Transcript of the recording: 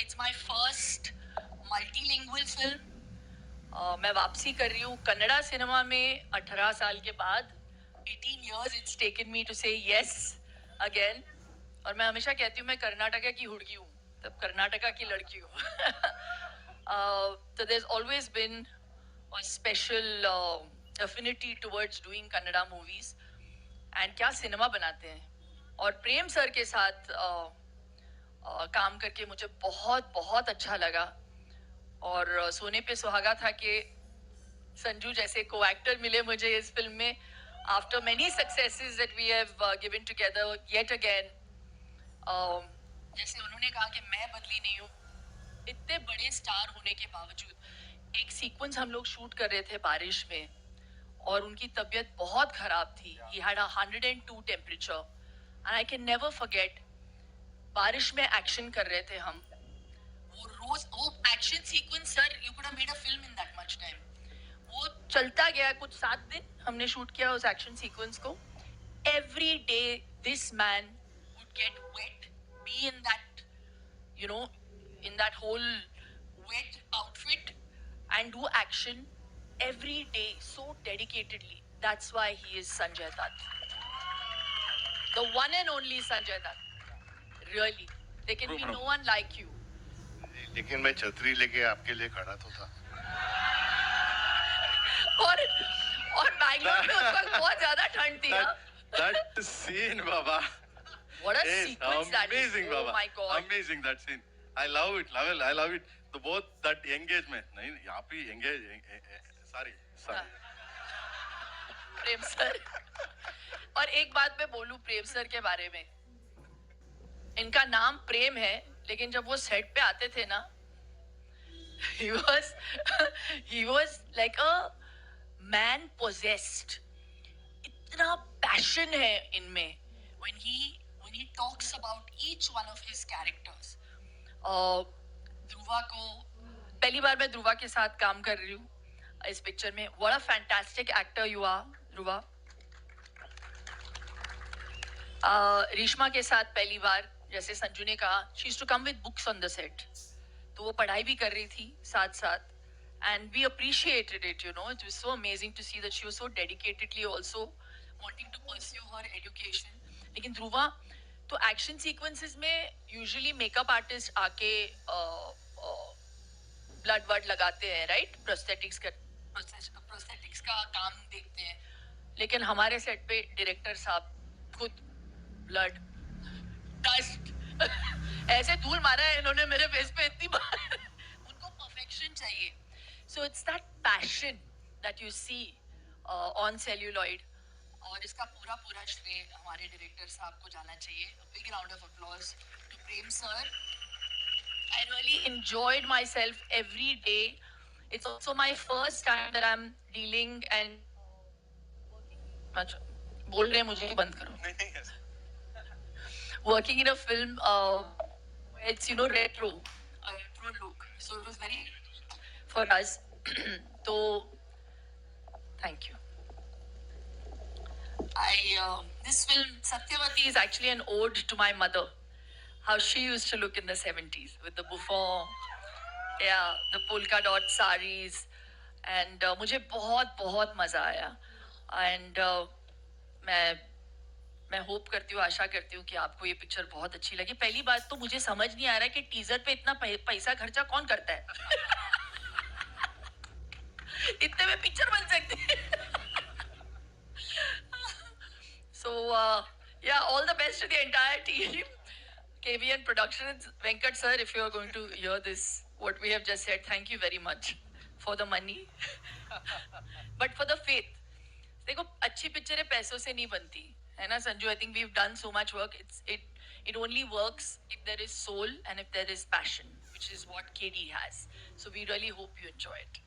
It's my first multilingual film. मैं वापसी कर रही हूँ कन्नड़ा सिनेमा में 18 साल के बाद. 18 years it's taken me to say yes again. और मैं हमेशा कहती हूँ मैं कर्नाटका की हुड़की हूँ, तब कर्नाटका की लड़की हूँ. So there's always been a special affinity towards doing Kannada movies. And क्या सिनेमा बनाते हैं. और प्रेम सर के साथ काम करके मुझे बहुत बहुत अच्छा लगा. और सोने पे सुहागा था कि संजू जैसे को एक्टर मिले मुझे इस फिल्म में. After many successes that we have given together yet again. जैसे उन्होंने कहा कि मैं बदली नहीं हूँ, इतने बड़े स्टार होने के बावजूद एक सीक्वेंस हम लोग शूट कर रहे थे बारिश में और उनकी तबीयत बहुत खराब थी. He had 102 temperature and I can never forget. बारिश में एक्शन कर रहे थे हम. वो action sequence sir, you could have made a film in that much time. वो चलता गया कुछ 7 दिन हमने शूट किया उस एक्शन सीक्वेंस को. Every day this man would get wet, be in that in that whole wet outfit and do action every day so dedicatedly. That's why he is Sanjay Dutt, the one and only Sanjay Dutt. Really, there can be no one like you. लेकिन मैं छतरी लेके आपके लिए खड़ा तो था. और बैंगलोर में उस वक्त बहुत ज्यादा ठंड थी. That scene, Baba. What a sequence that is. Amazing, Baba. Oh my God. Amazing that scene. I love it. I love it. The both that engagement. नहीं यहाँ पे engage. Sorry. प्रेम सर. और एक बात मैं बोलूं प्रेम सर के बारे में. इनका नाम प्रेम है, लेकिन जब वो सेट पे आते थे ना, he was like a man possessed. इतना पैशन है इनमें when he talks about each one of his characters. Dhruva को पहली बार मैं ध्रुवा के साथ काम कर रही हूँ इस पिक्चर में. What a fantastic actor you are, Dhruva. Reshma के साथ पहली बार, जैसे संजू ने कहा, she used to come with books on the set. तो वो पढ़ाई भी कर रही थी साथ साथ. And we appreciated it, It was so amazing to see that she was so dedicatedly also wanting to pursue her education. लेकिन ध्रुवा तो एक्शन सीक्वेंसेस में यूजुअली मेकअप आर्टिस्ट आके ब्लड वर्ड लगाते हैं, राइट. प्रोस्थेटिक्स का काम देखते हैं. लेकिन हमारे सेट पे डायरेक्टर साहब खुद ब्लड डस्ट ऐसे धूल मारा है इन्होंने मेरे फेस पे इतनी बार. उनको परफेक्शन चाहिए. So it's that passion that you see on celluloid. और इसका पूरा श्रेय हमारे डायरेक्टर साहब को जाना चाहिए. Big round of applause to Prem sir. I really enjoyed myself every day. It's also my first time that I'm dealing and अच्छा बोल रहे हैं मुझे बंद करो. Working in a film, it's retro, a retro look. So it was very for us. So thank you. This film Satyavati is actually an ode to my mother. How she used to look in the 70s with the bouffant, the polka dot saris, and मुझे बहुत मजा आया. And मैं hope करती हूँ, आशा करती हूँ कि आपको ये पिक्चर बहुत अच्छी लगी. पहली बात तो मुझे समझ नहीं आ रहा है कि टीजर पे इतना पैसा खर्चा कौन करता है. इतने में पिक्चर बन सकती है. So all the best to the entire team. KVN Productions, Venkat sir, if you are going to hear this, what we have just said, thank you very much for the money, but for the faith. देखो अच्छी पिक्चरें पैसों से नहीं बनती है ना Sanju. I think we've done so much work. It only works if there is soul and if there is passion, which is what KD has. So we really hope you enjoy it.